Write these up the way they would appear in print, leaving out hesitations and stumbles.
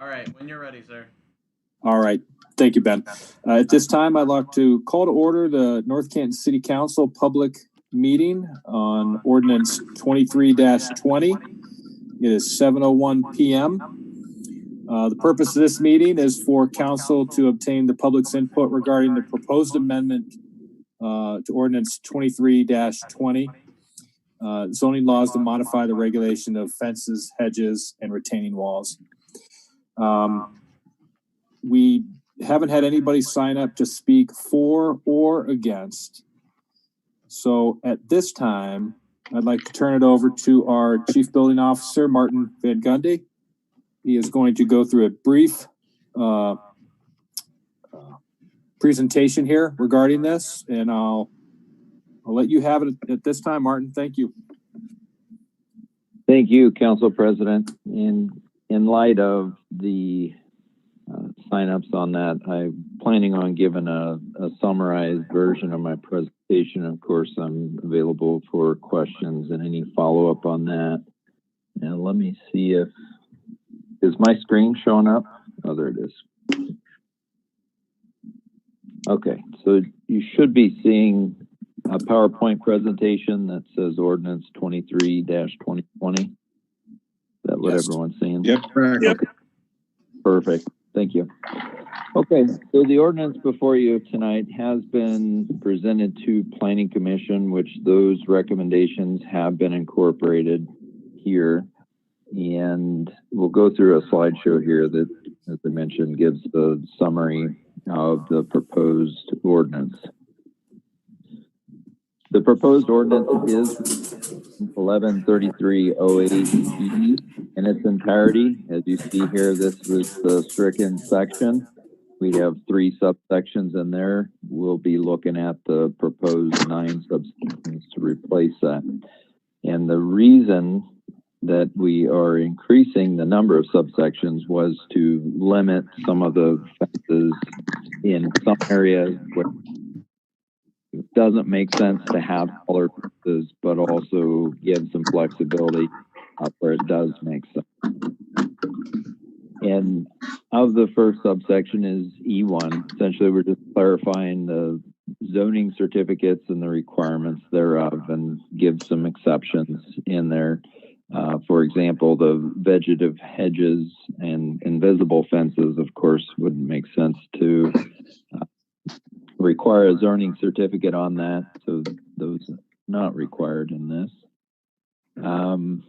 All right, when you're ready, sir. All right. Thank you, Ben. At this time, I'd like to call to order the North Canton City Council public meeting on Ordinance 23-20. It is 7:01 p.m. The purpose of this meeting is for council to obtain the public's input regarding the proposed amendment to Ordinance 23-20, zoning laws to modify the regulation of fences, hedges, and retaining walls. We haven't had anybody sign up to speak for or against. So at this time, I'd like to turn it over to our Chief Building Officer, Martin Van Gundy. He is going to go through a brief presentation here regarding this, and I'll let you have it at this time, Martin. Thank you. Thank you, Council President. In light of the signups on that, I'm planning on giving a summarized version of my presentation. Of course, I'm available for questions and any follow-up on that. Now, let me see if, is my screen showing up? Oh, there it is. Okay, so you should be seeing a PowerPoint presentation that says Ordinance 23-2020. Is that what everyone's seeing? Yep. Okay. Perfect. Thank you. Okay, so the ordinance before you tonight has been presented to Planning Commission, which those recommendations have been incorporated here. And we'll go through a slideshow here that, as I mentioned, gives the summary of the proposed ordinance. The proposed ordinance is 113308E in its entirety. As you see here, this was the stricken section. We have 3 subsections in there. We'll be looking at the proposed 9 subsections to replace that. And the reason that we are increasing the number of subsections was to limit some of the fences in some areas where it doesn't make sense to have color fences, but also give some flexibility where it does make sense. And of the first subsection is E1. Essentially, we're just clarifying the zoning certificates and the requirements thereof and give some exceptions in there. For example, the vegetative hedges and invisible fences, of course, wouldn't make sense to require a zoning certificate on that. So those are not required in this. And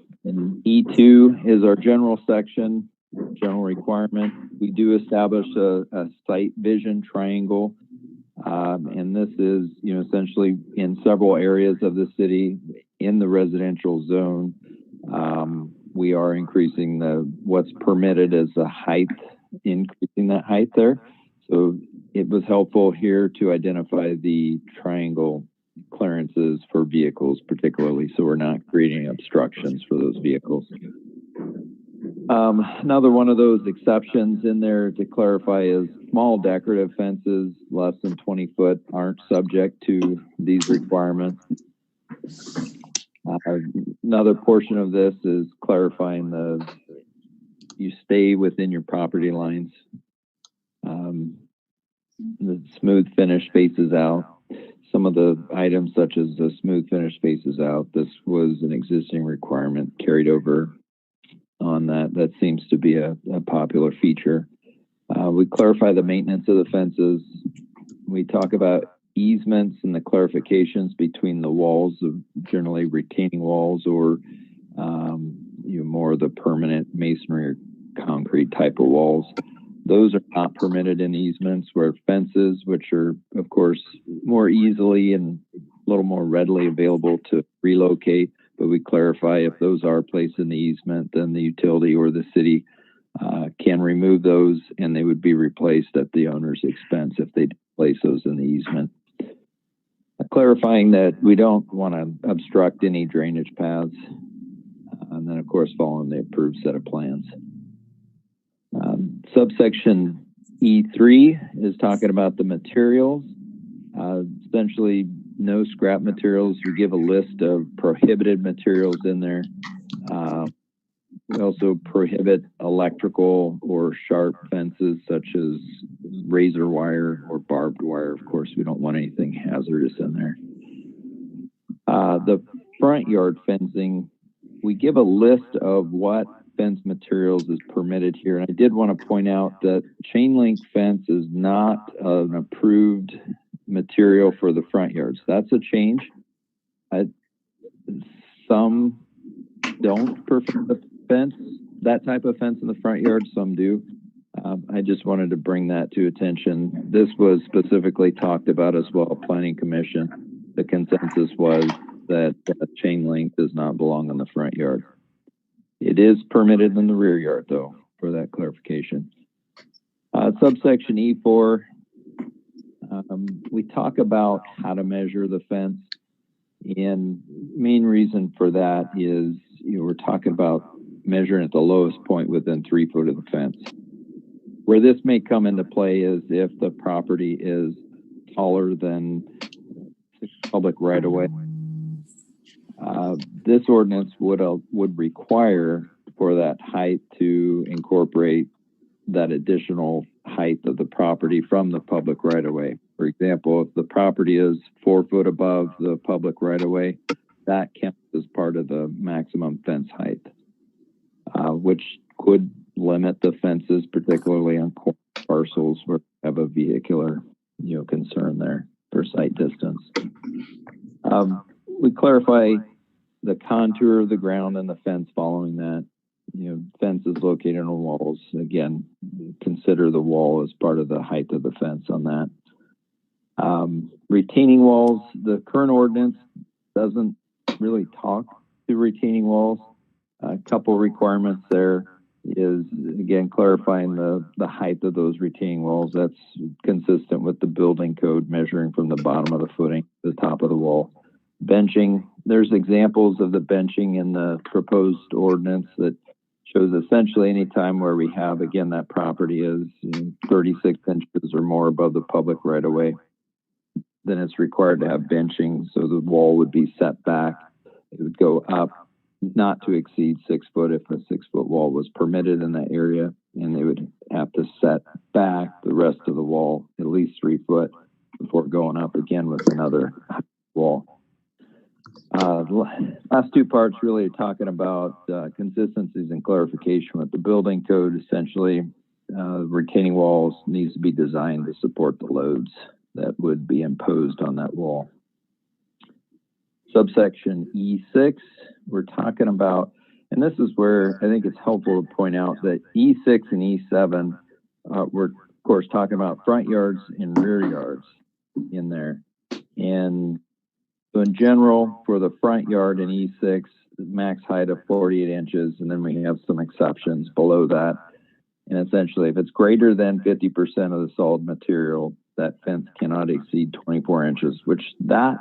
E2 is our general section, general requirement. We do establish a site vision triangle. And this is, essentially in several areas of the city in the residential zone. We are increasing what's permitted as the height, increasing that height there. So it was helpful here to identify the triangle clearances for vehicles particularly, so we're not creating obstructions for those vehicles. Another one of those exceptions in there to clarify is small decorative fences less than 20 foot aren't subject to these requirements. Another portion of this is clarifying you stay within your property lines. The smooth finish faces out. Some of the items such as the smooth finish faces out, this was an existing requirement carried over on that. That seems to be a popular feature. We clarify the maintenance of the fences. We talk about easements and the clarifications between the walls of generally retaining walls or more of the permanent masonry or concrete type of walls. Those are not permitted in easements, where fences, which are of course more easily and a little more readily available to relocate, but we clarify if those are placed in the easement, then the utility or the city can remove those and they would be replaced at the owner's expense if they place those in the easement. Clarifying that we don't want to obstruct any drainage paths, and then of course following the approved set of plans. Subsection E3 is talking about the materials. Essentially no scrap materials. We give a list of prohibited materials in there. We also prohibit electrical or sharp fences such as razor wire or barbed wire. Of course, we don't want anything hazardous in there. The front yard fencing, we give a list of what fence materials is permitted here. And I did want to point out that chain link fence is not an approved material for the front yards. That's a change. Some don't prefer the fence, that type of fence in the front yard, some do. I just wanted to bring that to attention. This was specifically talked about as well, Planning Commission. The consensus was that chain link does not belong in the front yard. It is permitted in the rear yard, though, for that clarification. Subsection E4, we talk about how to measure the fence. And main reason for that is, we're talking about measuring at the lowest point within 3 foot of the fence. Where this may come into play is if the property is taller than public right of way. This ordinance would require for that height to incorporate that additional height of the property from the public right of way. For example, if the property is 4 foot above the public right of way, that counts as part of the maximum fence height, which could limit the fences, particularly on parcels where we have a vehicular, concern there for sight distance. We clarify the contour of the ground and the fence following that. Fence is located on walls. Again, consider the wall as part of the height of the fence on that. Retaining walls, the current ordinance doesn't really talk to retaining walls. A couple requirements there is, again, clarifying the height of those retaining walls. That's consistent with the building code, measuring from the bottom of the footing to the top of the wall. Benching, there's examples of the benching in the proposed ordinance that shows essentially any time where we have, again, that property is 36 inches or more above the public right of way, then it's required to have benching. So the wall would be set back. It would go up not to exceed 6 foot if a 6 foot wall was permitted in that area, and they would have to set back the rest of the wall at least 3 foot before going up again with another wall. The last two parts really are talking about consistencies and clarification with the building code. Essentially, retaining walls needs to be designed to support the loads that would be imposed on that wall. Subsection E6, we're talking about, and this is where I think it's helpful to point out that E6 and E7, we're of course talking about front yards and rear yards in there. And so in general, for the front yard in E6, max height of 48 inches, and then we have some exceptions below that. And essentially, if it's greater than 50% of the solid material, that fence cannot exceed 24 inches, which that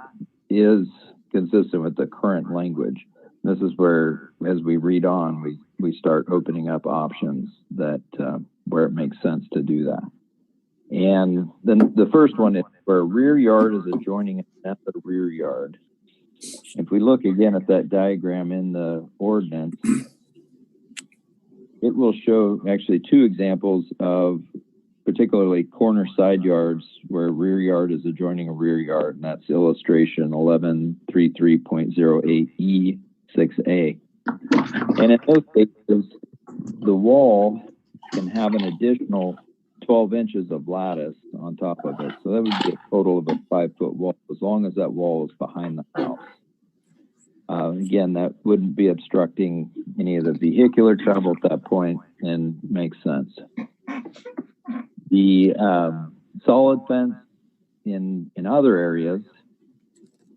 is consistent with the current language. This is where, as we read on, we start opening up options that where it makes sense to do that. And then the first one is where a rear yard is adjoining another rear yard. If we look again at that diagram in the ordinance, it will show actually two examples of particularly corner side yards where a rear yard is adjoining a rear yard, and that's illustration 1133.08E6A. And in those cases, the wall can have an additional 12 inches of lattice on top of it. So that would be a total of a 5 foot wall, as long as that wall is behind the house. Again, that wouldn't be obstructing any of the vehicular travel at that point and makes sense. The solid fence in other areas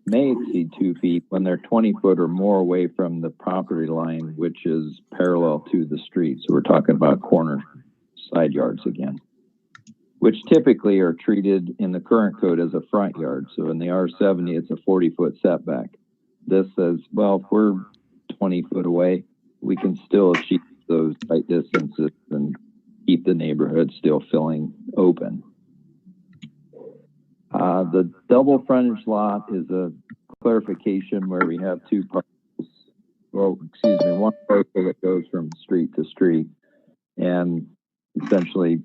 may exceed 2 feet when they're 20 foot or more away from the property line, which is parallel to the street. So we're talking about corner side yards again, which typically are treated in the current code as a front yard. So in the R70, it's a 40-foot setback. This says, well, if we're 20 foot away, we can still achieve those sight distances and keep the neighborhood still feeling open. The double frontage lot is a clarification where we have two parcels well, excuse me, one parcel that goes from street to street. And essentially,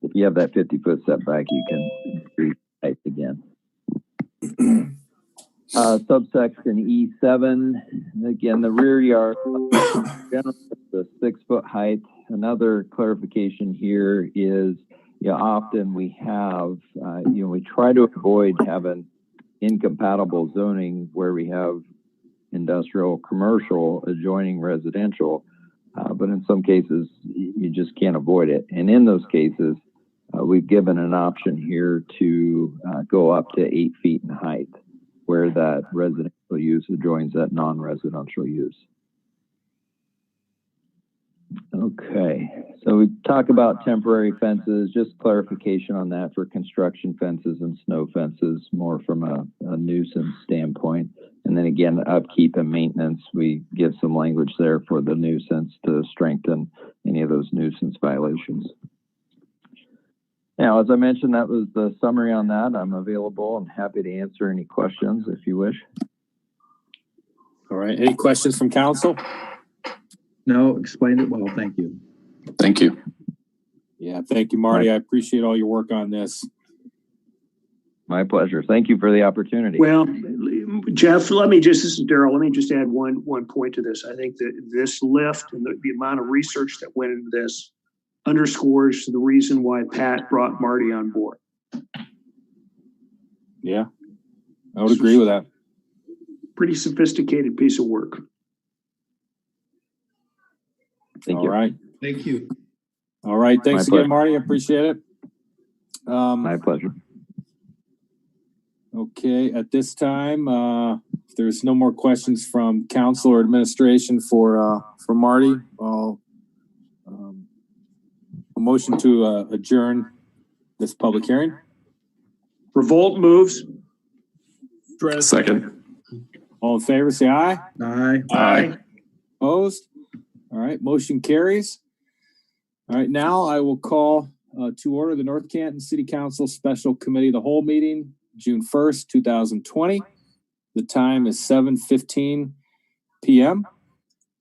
if you have that 50-foot setback, you can street height again. Subsection E7, again, the rear yard, generally the 6-foot height. Another clarification here is, often we have, we try to avoid having incompatible zoning where we have industrial, commercial adjoining residential, but in some cases, you just can't avoid it. And in those cases, we've given an option here to go up to 8 feet in height, where that residential use adjoins that non-residential use. Okay, so we talk about temporary fences, just clarification on that for construction fences and snow fences, more from a nuisance standpoint. And then again, upkeep and maintenance, we give some language there for the nuisance to strengthen any of those nuisance violations. Now, as I mentioned, that was the summary on that. I'm available. I'm happy to answer any questions if you wish. All right. Any questions from council? No, explained it well. Thank you. Thank you. Yeah, thank you, Marty. I appreciate all your work on this. My pleasure. Thank you for the opportunity. Well, Jeff, this is Daryl. Let me just add one point to this. I think that this lift and the amount of research that went into this underscores the reason why Pat brought Marty on board. Yeah, I would agree with that. Pretty sophisticated piece of work. Thank you. All right. Thank you. All right. Thanks My again, Marty. I appreciate it. My pleasure. Okay. At this time, if there's no more questions from council or administration for Marty, I'll a motion to adjourn this public hearing. Revolt moves. Second. All in favor, say aye. Aye. Aye. Opposed? All right, motion carries. All right, now I will call to order the North Canton City Council Special Committee of the Whole meeting, June 1st, 2020. The time is 7:15 p.m.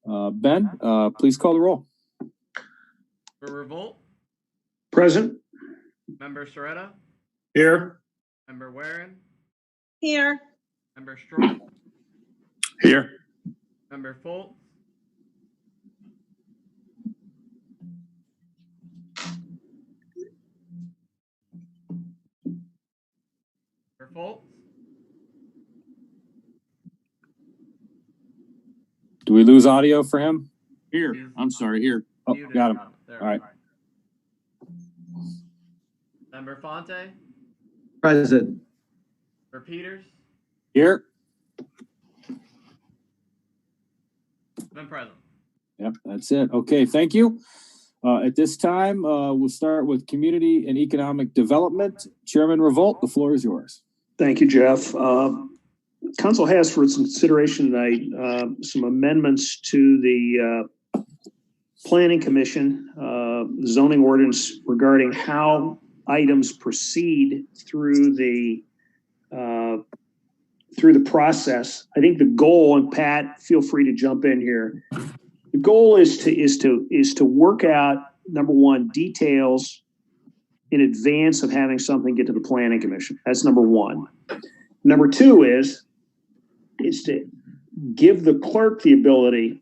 Ben, please call the roll. For Revolt, Present. Member Soretta, Here. Member Warren, Here. Member Stroll, Here. Member Foltz, Member Foltz, Do we lose audio for him? Here. I'm sorry. Here. Oh, muted. got him. There All right. we are. Member Fonte, Present. Member Peters, Here. I'm present. Yep, that's it. Okay, thank you. At this time, we'll start with Community and Economic Development. Chairman Revolt, the floor is yours. Thank you, Jeff. Council has for its consideration tonight some amendments to the Planning Commission zoning ordinance regarding how items proceed through the process. I think the goal, and Pat, feel free to jump in here. The goal is to work out, number one, details in advance of having something get to the Planning Commission. That's number one. Number two is to give the clerk the ability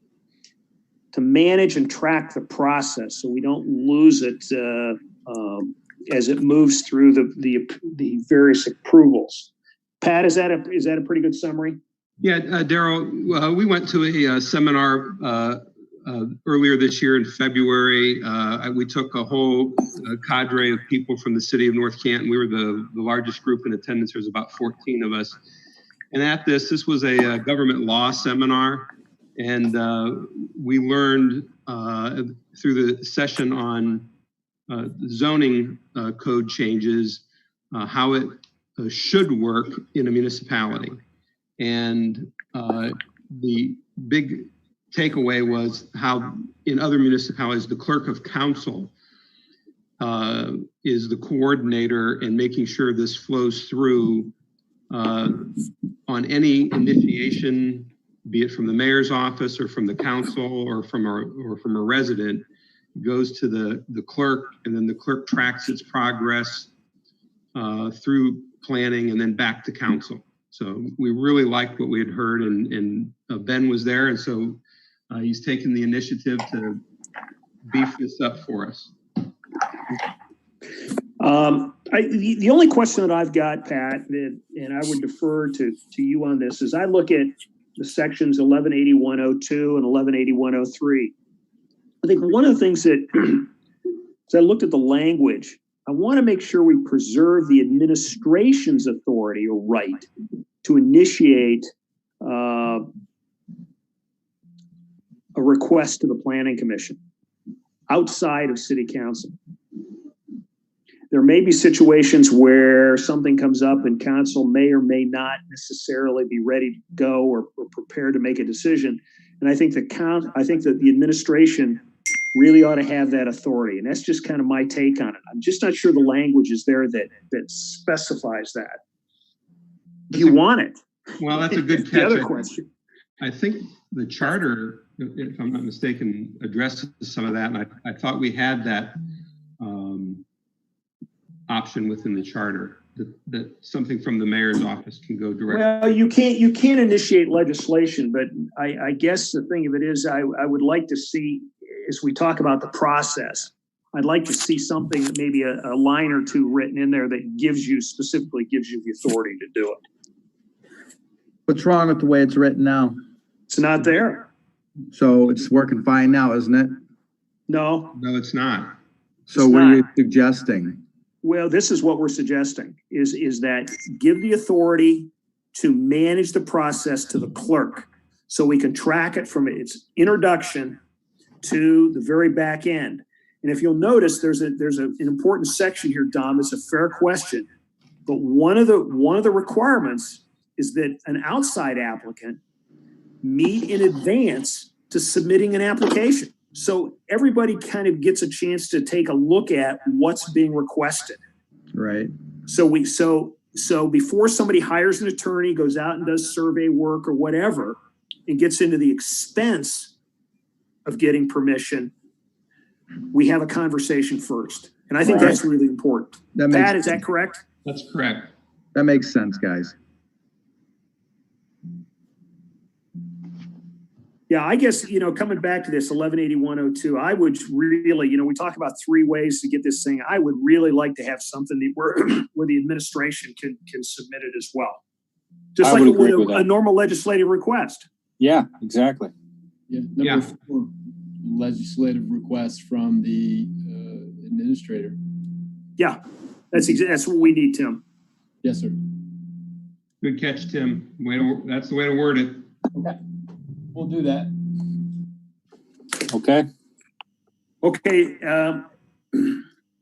to manage and track the process so we don't lose it as it moves through the various approvals. Pat, is that a pretty good summary? Yeah, Daryl, we went to a seminar earlier this year in February. We took a whole cadre of people from the city of North Canton. We were the largest group in attendance. There was about 14 of us. And at this was a government law seminar. And we learned through the session on zoning code changes, how it should work in a municipality. And the big takeaway was how in other municipalities, the clerk of council is the coordinator and making sure this flows through on any initiation be it from the mayor's office or from the council or from a resident, goes to the clerk, and then the clerk tracks its progress through planning and then back to council. So we really liked what we had heard, and Ben was there, and so he's taken the initiative to beef this up for us. The only question that I've got, Pat, and I would defer to you on this, is I look at the sections 118102 and 118103. I think one of the things that, as I looked at the language, I want to make sure we preserve the administration's authority or right to initiate a request to the Planning Commission outside of City Council. There may be situations where something comes up and council may or may not necessarily be ready to go or prepared to make a decision. And I think that the administration really ought to have that authority. And that's just kind of my take on it. I'm just not sure the language is there that specifies that. Do you want it? Well, that's a good catch. The other question. I think the charter, if I'm not mistaken, addresses some of that. And I thought we had that option within the charter that something from the mayor's office can go directly. Well, you can't initiate legislation, but I guess the thing of it is I would like to see, as we talk about the process, I'd like to see something, maybe a line or two written in there that specifically gives you the authority to do it. What's wrong with the way it's written now? It's not there. So it's working fine now, isn't it? No. No, it's not. So what are you suggesting? Well, this is what we're suggesting, is that give the authority to manage the process to the clerk so we can track it from its introduction to the very back end. And if you'll notice, there's an important section here, Dom. It's a fair question, but one of the requirements is that an outside applicant meet in advance to submitting an application. So everybody kind of gets a chance to take a look at what's being requested. Right. So before somebody hires an attorney, goes out and does survey work or whatever, and gets into the expense of getting permission, we have a conversation first. And I think that's really important. Pat, is that correct? That's correct. That makes sense, guys. Yeah, I guess, coming back to this 118102, I would really, we talk about 3 ways to get this thing. I would really like to have something where the administration can submit it as well. Just like with a normal legislative request. Yeah, exactly. Yeah, number 4, legislative request from the administrator. Yeah, that's what we need, Tim. Yes, sir. Good catch, Tim. That's the way to word it. Okay. We'll do that. Okay. Okay.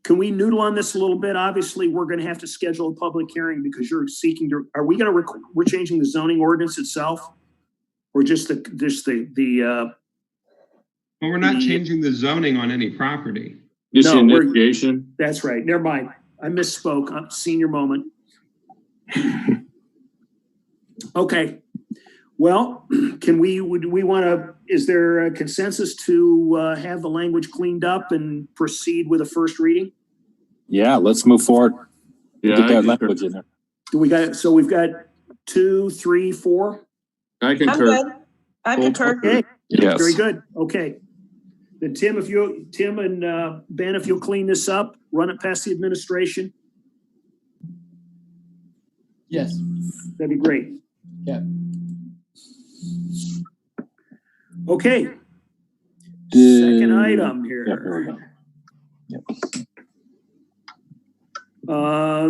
Can we noodle on this a little bit? Obviously, we're going to have to schedule a public hearing because you're seeking to. Are we going to? We're changing the zoning ordinance itself, or just the? Well, we're not changing the zoning on any property. Just initiation. That's right. Never mind. I misspoke. Senior moment. Okay. Well, would we want to, is there a consensus to have the language cleaned up and proceed with a first reading? Yeah, let's move forward. Yeah, Get that language in there. So we've got 2, 3, 4? I concur. I concur. Okay. Yes. Very good. Okay. Then Tim and Ben, if you'll clean this up, run it past the administration. Yes. That'd be great. Yeah. Okay. Second item here. Yeah, here we go. Yep.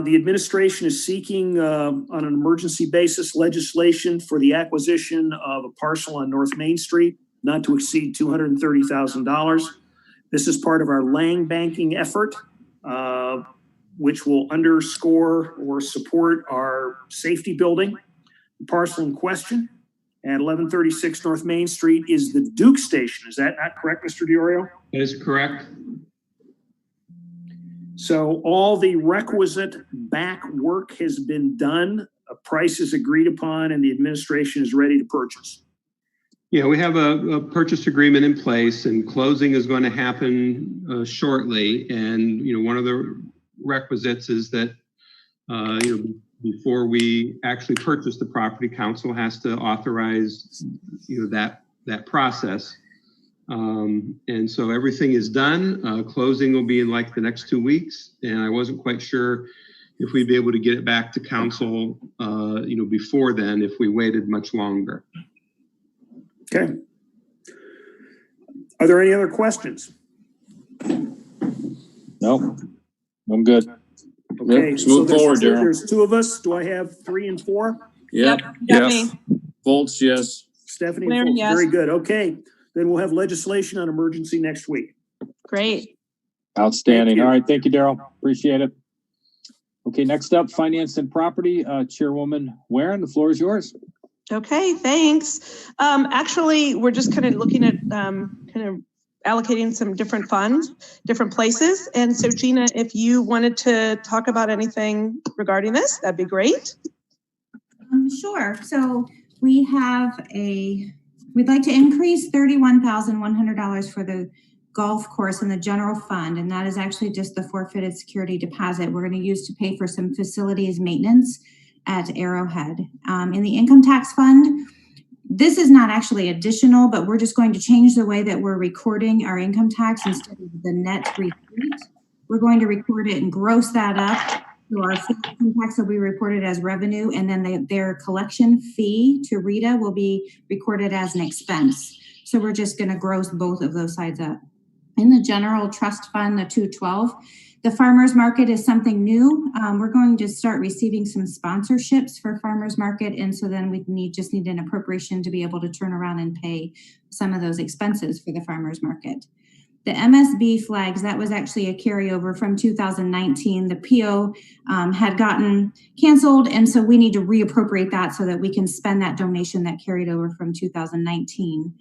The administration is seeking on an emergency basis legislation for the acquisition of a parcel on North Main Street, not to exceed $230,000. This is part of our land banking effort, which will underscore or support our safety building. The parcel in question at 1136 North Main Street is the Duke Station. Is that not correct, Mr. DiOrio? That is correct. So all the requisite back work has been done. A price is agreed upon and the administration is ready to purchase. Yeah, we have a purchase agreement in place, and closing is going to happen shortly. And one of the requisites is that before we actually purchase the property, council has to authorize that process. And so everything is done. Closing will be in like the next 2 weeks, and I wasn't quite sure if we'd be able to get it back to council, before then, if we waited much longer. Okay. Are there any other questions? No, I'm good. Okay, Let's move forward, Daryl. there's 2 of us. Do I have 3 and 4? Yep. Yes. Volts, yes. Stephanie, Claire, and Fulton. yes. Very good. Okay, then we'll have legislation on emergency next week. Great. Outstanding. Thank you. All right. Thank you, Daryl. Appreciate it. Okay. Next up, finance and property. Chairwoman Warren, the floor is yours. Okay, thanks. Actually, we're just kind of looking at allocating some different funds, different places. And so Gina, if you wanted to talk about anything regarding this, that'd be great. Sure. So we'd like to increase $31,100 for the golf course in the general fund. And that is actually just the forfeited security deposit we're going to use to pay for some facilities maintenance at Arrowhead. In the income tax fund, this is not actually additional, but we're just going to change the way that we're recording our income tax. Instead of the net receipt, we're going to record it and gross that up. So our income tax will be reported as revenue, and then their collection fee to Rita will be recorded as an expense. So we're just going to gross both of those sides up. In the general trust fund, the 212, the farmers market is something new. We're going to start receiving some sponsorships for farmers market, and so then we just need an appropriation to be able to turn around and pay some of those expenses for the farmers market. The MSB flags, that was actually a carryover from 2019. The PO had gotten canceled, and so we need to reappropriate that so that we can spend that donation that carried over from 2019.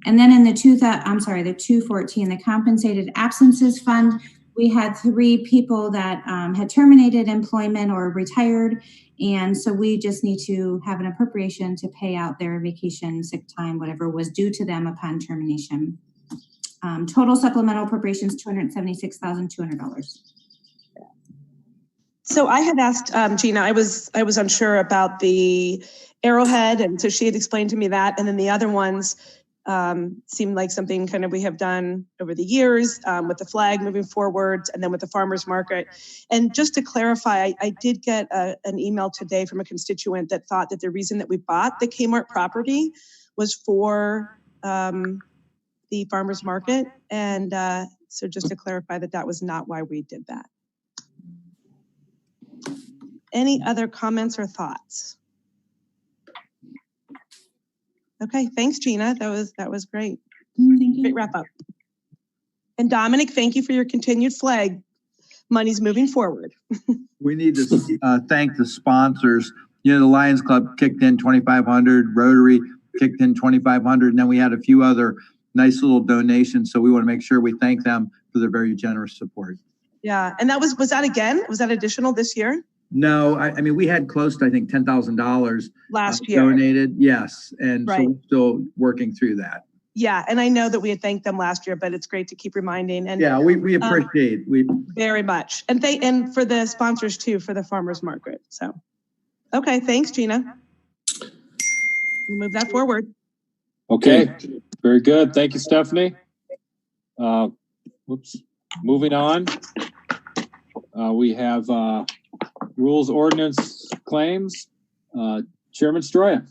And then in the 214, the compensated absences fund, we had 3 people that had terminated employment or retired. And so we just need to have an appropriation to pay out their vacation, sick time, whatever was due to them upon termination. Total supplemental appropriations, $276,200. So I had asked Gina, I was unsure about the Arrowhead, and so she had explained to me that, and then the other ones seemed like something kind of we have done over the years with the flag moving forward, and then with the farmers market. And just to clarify, I did get an email today from a constituent that thought that the reason that we bought the Kmart property was for the farmers market, and so just to clarify that was not why we did that. Any other comments or thoughts? Okay, thanks, Gina. That was great. Thank you. Great wrap up. And Dominic, thank you for your continued flag. Money's moving forward. We need to thank the sponsors. The Lions Club kicked in $2,500, Rotary kicked in $2,500, and then we had a few other nice little donations. So we want to make sure we thank them for their very generous support. Yeah, and was that additional this year? No, I mean, we had close to, I think, $10,000 last year donated. Yes. And right. So we're still working through that. Yeah. And I know that we had thanked them last year, but it's great to keep reminding. And yeah, we appreciate very much. And for the sponsors too, for the farmers market. So, okay. Thanks, Gina. We'll move that forward. Okay. Very good. Thank you, Stephanie. Moving on. We have rules, ordinance, claims. Chairman Stroya.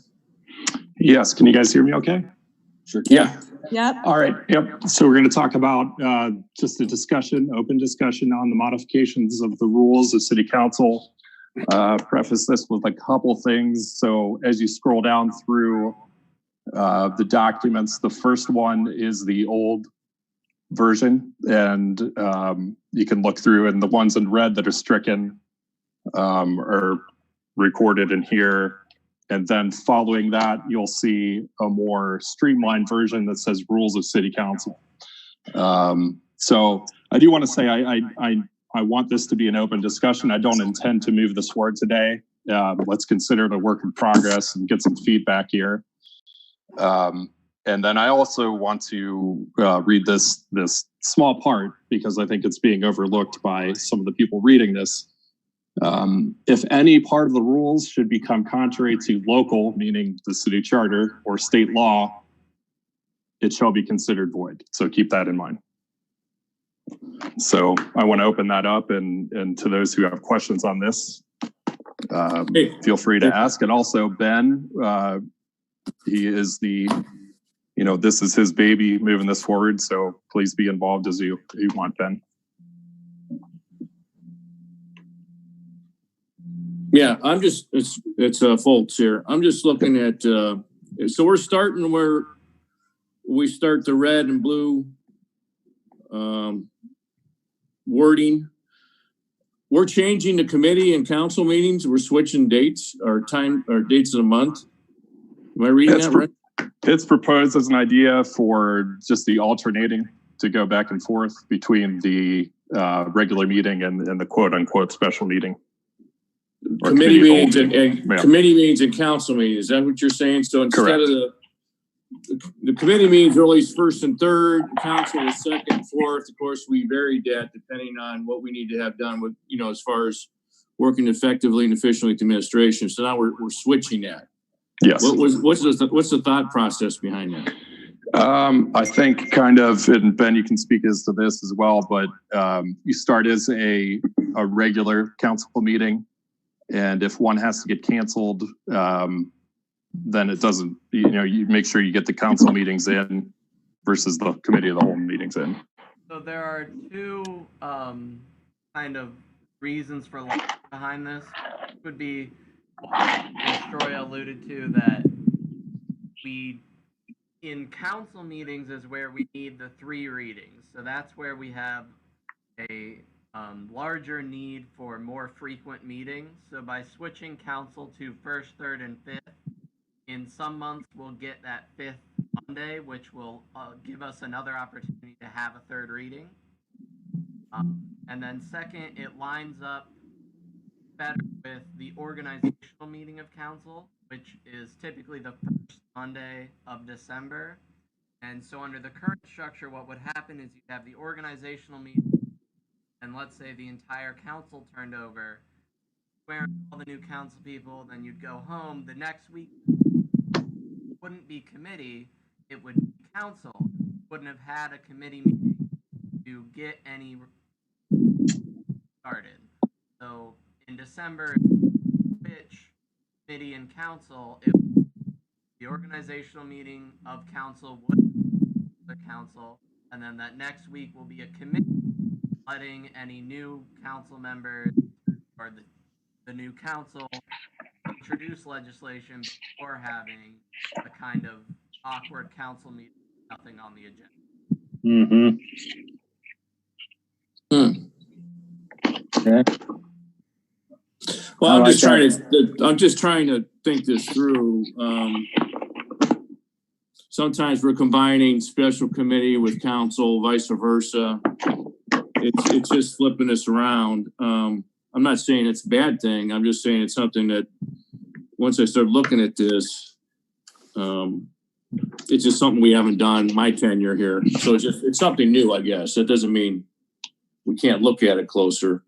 Yes. Can you guys hear me okay? Sure can. Yeah. Yep. All right. Yep. So we're going to talk about just a discussion, open discussion on the modifications of the rules of City Council. Preface this with a couple things. So as you scroll down through the documents, the first one is the old version, and you can look through, and the ones in red that are stricken are recorded in here. And then following that, you'll see a more streamlined version that says rules of City Council. So I do want to say I want this to be an open discussion. I don't intend to move this forward today. Let's consider it a work in progress and get some feedback here. And And then I also want to read this small part because I think it's being overlooked by some of the people reading this. If any part of the rules should become contrary to local, meaning the city charter, or state law, it shall be considered void. So keep that in mind. So I want to open that up, and to those who have questions on this, feel free to ask. And also Ben, he is this is his baby moving this forward. So please be involved as you want, Ben. Yeah, it's Foltz here. I'm just looking at, so we're starting where we start the red and blue wording. We're changing the committee and council meetings. We're switching dates or dates of the month. Am I reading that right? It's proposed as an idea for just the alternating to go back and forth between the regular meeting and the quote unquote special meeting. Committee meetings committee meetings and council meetings. Is that what you're saying? So instead of the committee meetings are always first and third, council is second and fourth. Of course, we varied that depending on what we need to have done with, as far as working effectively and efficiently with administration. So now we're switching that. Yes. What's the thought process behind that? I think kind of, and Ben, you can speak as to this as well, but you start as a regular council meeting, and if one has to get canceled, then it doesn't, you make sure you get the council meetings in versus the committee of the whole meetings in. So there are two kind of reasons for behind this. It would be, as Troy alluded to, that in council meetings is where we need the 3 readings. So that's where we have a larger need for more frequent meetings. So by switching council to first, third, and fifth, in some months we'll get that 5th Monday, which will give us another opportunity to have a 3rd reading. And then second, it lines up better with the organizational meeting of council, which is typically the first Monday of December. And so under the current structure, what would happen is you have the organizational meeting, and let's say the entire council turned over, swearing all the new council people, then you'd go home. The next week wouldn't be committee, it would be council. Wouldn't have had a committee meeting to get any started. So in December, which committee and council, if the organizational meeting of council would be the council, and then that next week will be a committee letting any new council members or the new council introduce legislation before having a kind of awkward council meeting, nothing on the agenda. Okay. Well, I'm just trying to think this through. Sometimes we're combining special committee with council, vice versa. It's just flipping this around. I'm not saying it's a bad thing. I'm just saying it's something that once I start looking at this, it's just something we haven't done my tenure here. So it's something new, I guess. That doesn't mean we can't look at it closer.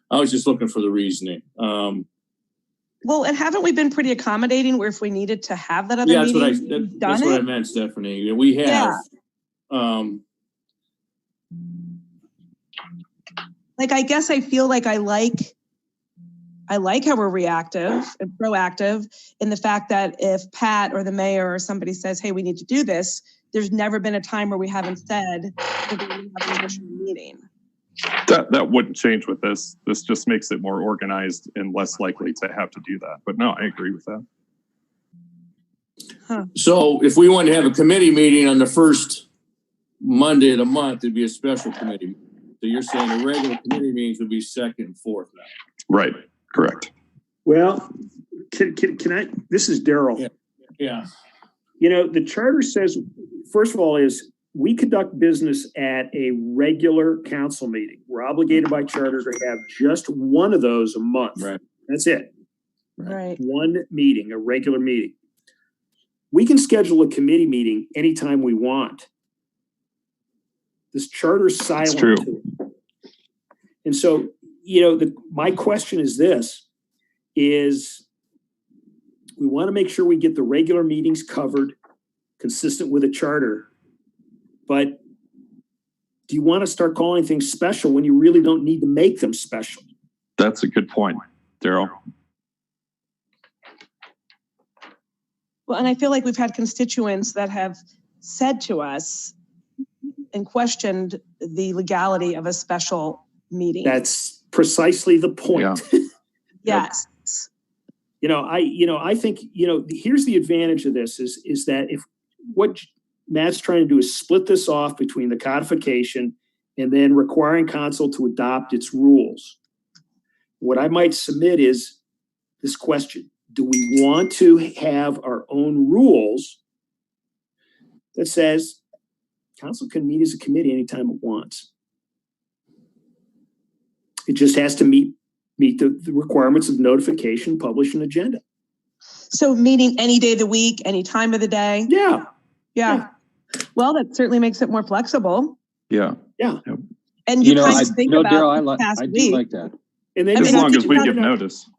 I was just looking for the reasoning. Well, and haven't we been pretty accommodating where if we needed to have that other meeting, that's what I meant, Stephanie. We have. Yeah. Like, I guess I feel like I like how we're reactive and proactive in the fact that if Pat or the mayor or somebody says, hey, we need to do this, there's never been a time where we haven't said we're going to have an additional meeting. That wouldn't change with this. This just makes it more organized and less likely to have to do that. But no, I agree with that. Huh. So if we want to have a committee meeting on the first Monday of the month, it'd be a special committee. So you're saying the regular committee meetings would be second and fourth now. Right. Correct. Well, can I, this is Daryl. Yeah. The charter says, first of all, is we conduct business at a regular council meeting. We're obligated by charter to have just one of those a month. Right. That's it. Right. One meeting, a regular meeting. we can schedule a committee meeting anytime we want. This charter's silent. true. To it. And so, you know, my question is this, is we want to make sure we get the regular meetings covered, consistent with a charter. But do you want to start calling things special when you really don't need to make them special? That's a good point, Daryl. Well, and I feel like we've had constituents that have said to us and questioned the legality of a special meeting. That's precisely the point. Yeah. Yes. I think, here's the advantage of this is that if what Matt's trying to do is split this off between the codification and then requiring council to adopt its rules. What I might submit is this question: do we want to have our own rules that says council can meet as a committee anytime it wants? It just has to meet the requirements of notification, publish an agenda. So meeting any day of the week, any time of the day? Yeah. Well, that certainly makes it more flexible. Yeah. And you kind of think about Daryl, past I do week. like that. And then As long as we give notice.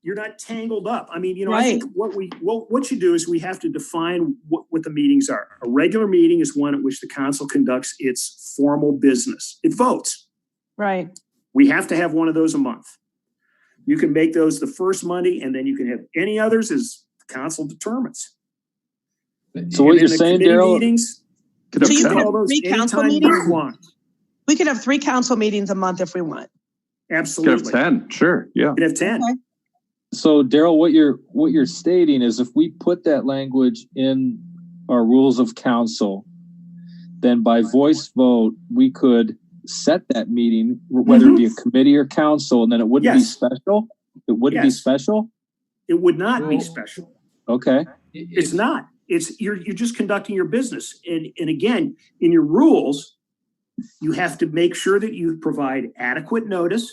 You're not tangled up. I mean, Right. I think what you do is we have to define what the meetings are. A regular meeting is one at which the council conducts its formal business. It votes. Right. We have to have one of those a month. You can make those the first Monday, and then you can have any others as the council determines. So what you're saying, Daryl? Meetings, So you could have call those 3 council anytime meetings? you want. We could have 3 council meetings a month if we want. Absolutely. Could have 10, sure, yeah. You can have 10. Okay. So Daryl, what you're stating is if we put that language in our rules of council, then by voice vote, we could set that meeting, whether it be a committee or council, and then it wouldn't be Yes. special? It wouldn't be Yes. special? It would not be special. Okay. It's not. It's you're just conducting your business. And again, in your rules, you have to make sure that you provide adequate notice.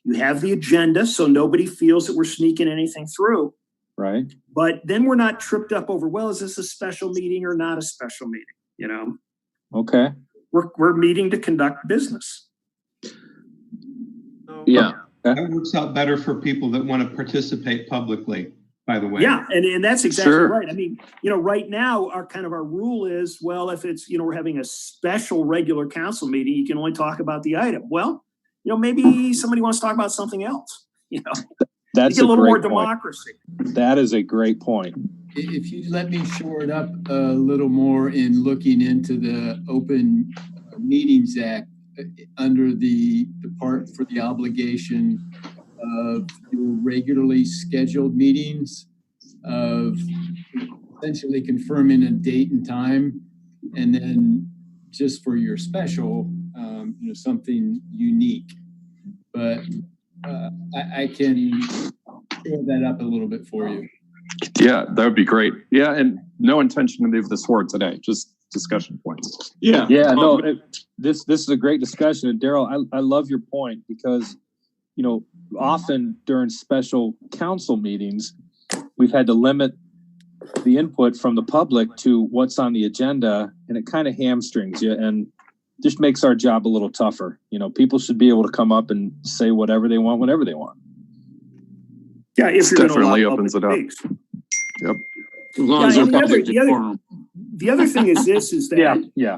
You have the agenda so nobody feels that we're sneaking anything through. Right. But then we're not tripped up over, well, is this a special meeting or not a special meeting? Okay. We're meeting to conduct business. Yeah. That works out better for people that want to participate publicly, by the way. Yeah, and that's exactly Sure. right. I mean, right now our rule is, well, if it's, we're having a special regular council meeting, you can only talk about the item. Well, maybe somebody wants to talk about something else. That's you get a little more great point. democracy. That is a great point. If you let me shore it up a little more in looking into the Open Meetings Act under the part for the obligation of your regularly scheduled meetings, of essentially confirming a date and time, and then just for your special, something unique. But I can shore that up a little bit for you. Yeah, that would be great. Yeah, and no intention to move this forward today, just discussion points. Yeah. Yeah, no, this is a great discussion. And Daryl, I love your point because, often during special council meetings, we've had to limit the input from the public to what's on the agenda, and it kind of hamstrings you and just makes our job a little tougher. People should be able to come up and say whatever they want, whenever they want. Yeah, if you're Definitely opens it up. Yep. As long as Yeah, they're and public forum. the other thing is this, is that Yeah.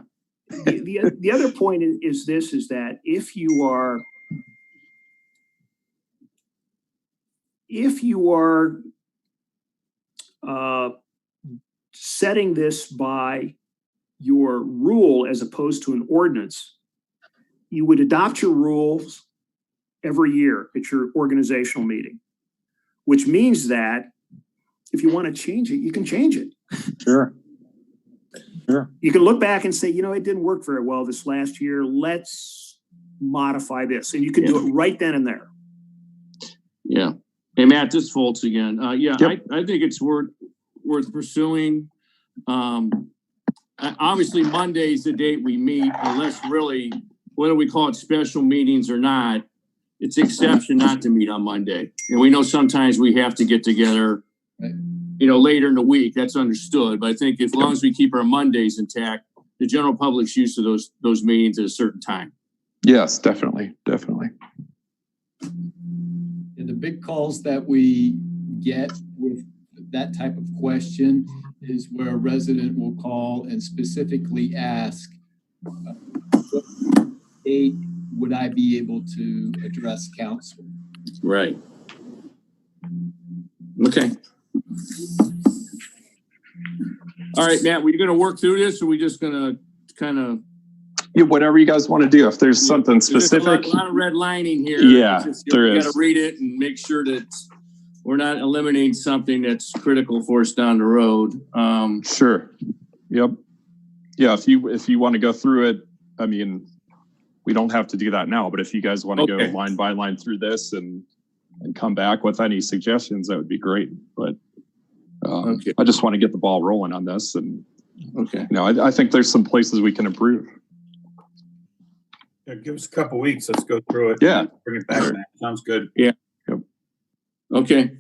the other point is this, is that if you are setting this by your rule as opposed to an ordinance, you would adopt your rules every year at your organizational meeting, which means that if you want to change it, you can change it. Sure. You can look back and say, it didn't work very well this last year. Let's modify this. And you can do it right then and there. Yeah. Hey, Matt, this is Foltz again. Yep. I think it's worth pursuing. Obviously, Monday's the date we meet, unless really, whether we call it special meetings or not, it's exception not to meet on Monday. And we know sometimes we have to get together. Right. later in the week, that's understood. But I think as long as we keep our Mondays intact, the general public's used to those meetings at a certain time. Yes, definitely. Definitely. And the big calls that we get with that type of question is where a resident will call and specifically ask, what date would I be able to address council? Right. Okay. All right, Matt, were you going to work through this, or are we just going to kind of... Yeah, whatever you guys want to do. If there's something specific. There's a lot of redlining here. Yeah, there is. You got is. to read it and make sure that we're not eliminating something that's critical for us down the road. Sure. Yep. Yeah, if you want to go through it, I mean, we don't have to do that now, but if you guys want to go line by line through this and come back with any suggestions, that would be great. But I just want to get the ball rolling on this. And I think there's some places we can improve. Yeah, give us a couple weeks. Let's go through it. Yeah. Bring it back. Sure. Sounds good. Yeah. Yep. Okay.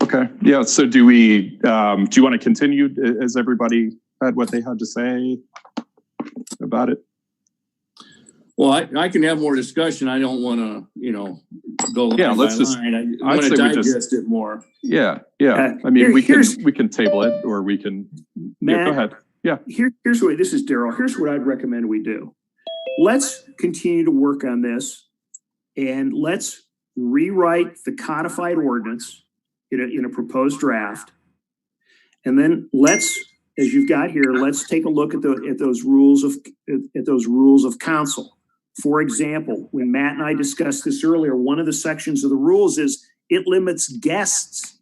Okay. Yeah. So do you want to continue? Has everybody had what they had to say about it? Well, I can have more discussion. I don't want to, go line by line. I want to digest it more. Yeah. Yeah. I mean, we can table it, or we can. Matt, go ahead. Yeah. Here's what, this is Daryl. Here's what I'd recommend we do. Let's continue to work on this, and let's rewrite the codified ordinance in a proposed draft. And then let's, as you've got here, let's take a look at those rules of council. For example, when Matt and I discussed this earlier, one of the sections of the rules is it limits guests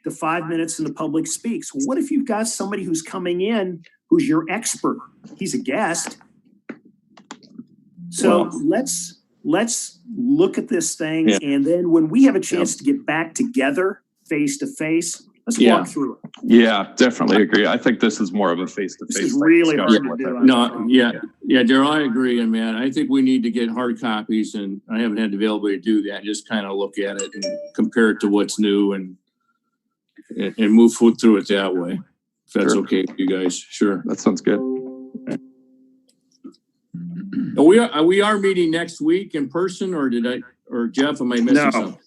to 5 minutes and the public speaks. Well, what if you've got somebody who's coming in who's your expert? He's a guest. So let's look at this thing, and then when we have a chance to get back together face to face, let's walk through it. Yeah, definitely agree. I think this is more of a face to face. This is really hard to do. Daryl, I agree, and man, I think we need to get hard copies, and I haven't had the availability to do that. Just kind of look at it and compare it to what's new, and move through it that way. If that's okay with you guys, sure. That sounds good. We are meeting next week in person, or Jeff, am I missing something?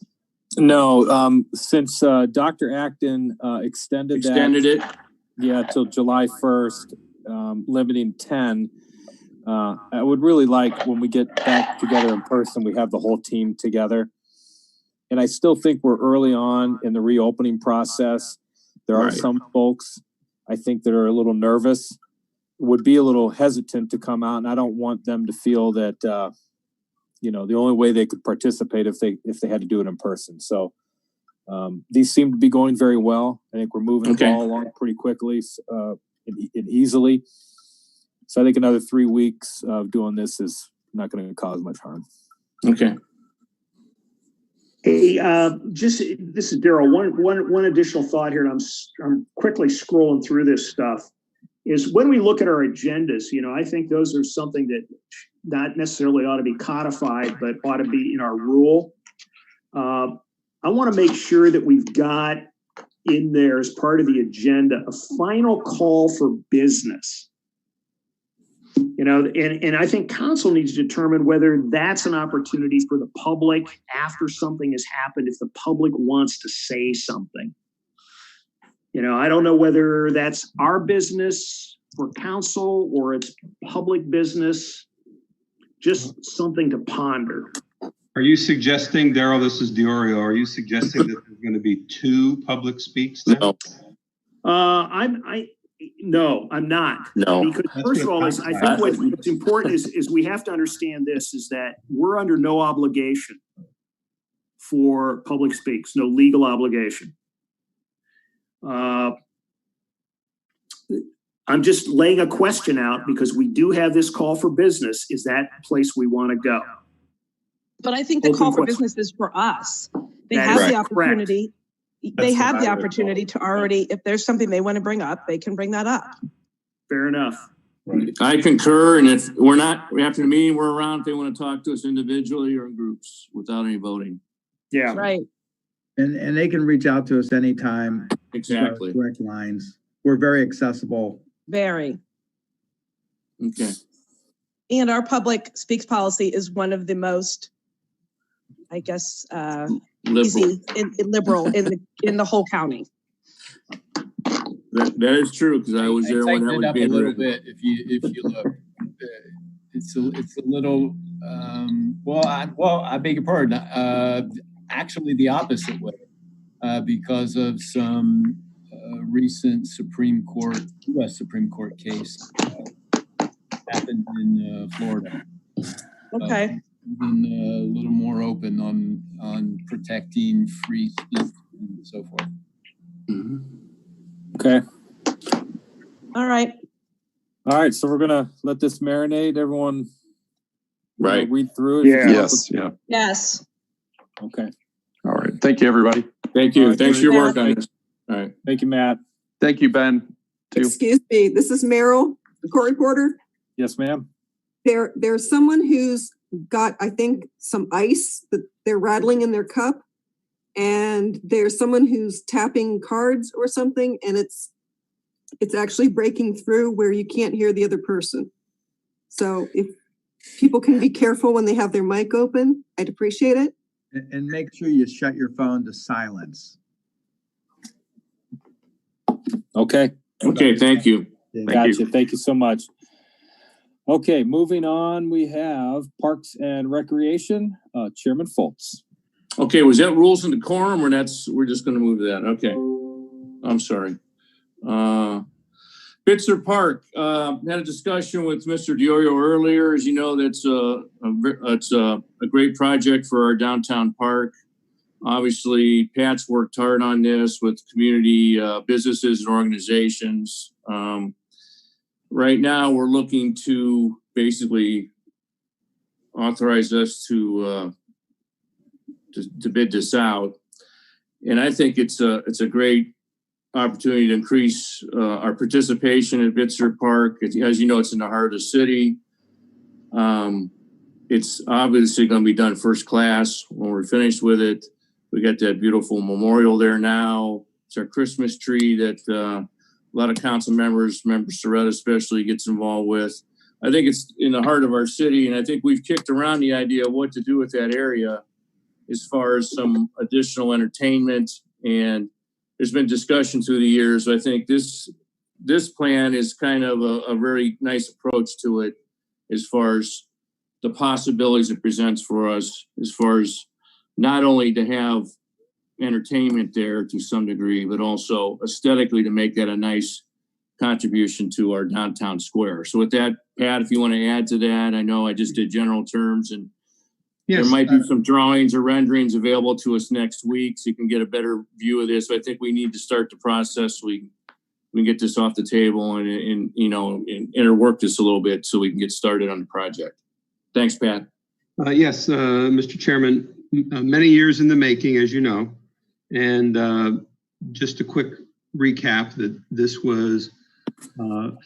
No, since Dr. Acton extended it, till July 1st, limiting 10. I would really like, when we get back together in person, we have the whole team together. And I still think we're early on in the reopening process. There are some folks, I think, that are a little nervous, would be a little hesitant to come out, and I don't want them to feel that the only way they could participate if they had to do it in person. So these seem to be going very well. I think we're moving the ball along pretty quickly and easily. So I think another 3 weeks of doing this is not going to cause much harm. Okay. Hey, this is Daryl. One additional thought here, and I'm quickly scrolling through this stuff, is when we look at our agendas, I think those are something that not necessarily ought to be codified, but ought to be in our rule. I want to make sure that we've got in there, as part of the agenda, a final call for business. And I think council needs to determine whether that's an opportunity for the public after something has happened, if the public wants to say something. I don't know whether that's our business for council or it's public business, just something to ponder. Are you suggesting, Daryl, this is Diorio, are you suggesting that there's going to be 2 public speaks then? No. No, I'm not. No. Because first of all, I think what's important is we have to understand this, is that we're under no obligation for public speaks, no legal obligation. I'm just laying a question out because we do have this call for business. Is that a place we want to go? But I think the call for business is for us. They have the opportunity. They have the opportunity to already, if there's something they want to bring up, they can bring that up. Fair enough. I concur, and if we're not, after the meeting, we're around if they want to talk to us individually or in groups without any voting. Yeah. Right. And they can reach out to us anytime. Exactly. Direct lines. We're very accessible. Very. Okay. And our public speaks policy is one of the most, I guess, easy and liberal in the whole county. That is true, because I was there when that was being a little written. bit. If you look, it's a little. I beg your pardon. Actually, the opposite way, because of some recent U.S. Supreme Court case happened in Florida. Okay. Been a little more open on protecting free speech and so forth. Mm-hmm. Okay. All right. So we're gonna let this marinate. Everyone, right? Read through it. Yeah. Yes. Yeah. Yes. Okay. All right. Thank you, everybody. Thank you. Right, Thanks for your work on this. All right. Thank you, Matt. Thank you, Ben. Too. Excuse me. This is Meryl, the court reporter. Yes, ma'am. There's someone who's got, I think, some ice that they're rattling in their cup, and there's someone who's tapping cards or something, and it's actually breaking through where you can't hear the other person. So if people can be careful when they have their mic open, I'd appreciate it. And make sure you shut your phone to silence. Okay. Okay. Thank you. Gotcha. Thank you so much. Okay, moving on, we have Parks and Recreation, Chairman Foltz. Okay, was that rules and decorum, or we're just going to move to that? Okay, I'm sorry. Bitzer Park, had a discussion with Mr. Diorio earlier. As you know, that's a great project for our downtown park. Obviously, Pat's worked hard on this with community businesses and organizations. Right now, we're looking to basically authorize us to bid this out, and I think it's a great opportunity to increase our participation at Bitzer Park. As you know, it's in the heart of the city. It's obviously going to be done first class when we're finished with it. We got that beautiful memorial there now. It's our Christmas tree that a lot of council members, Member Soretta especially, gets involved with. I think it's in the heart of our city, and I think we've kicked around the idea of what to do with that area as far as some additional entertainment, and there's been discussion through the years. I think this plan is kind of a very nice approach to it as far as the possibilities it presents for us, as far as not only to have entertainment there to some degree, but also aesthetically to make that a nice contribution to our downtown square. So with that, Pat, if you want to add to that, I know I just did general terms, and yes, there might be some drawings or renderings available to us next week so you can get a better view of this. I think we need to start the process so we can get this off the table and interwork this a little bit so we can get started on the project. Thanks, Pat. Yes, Mr. Chairman, many years in the making, as you know. And just a quick recap that this was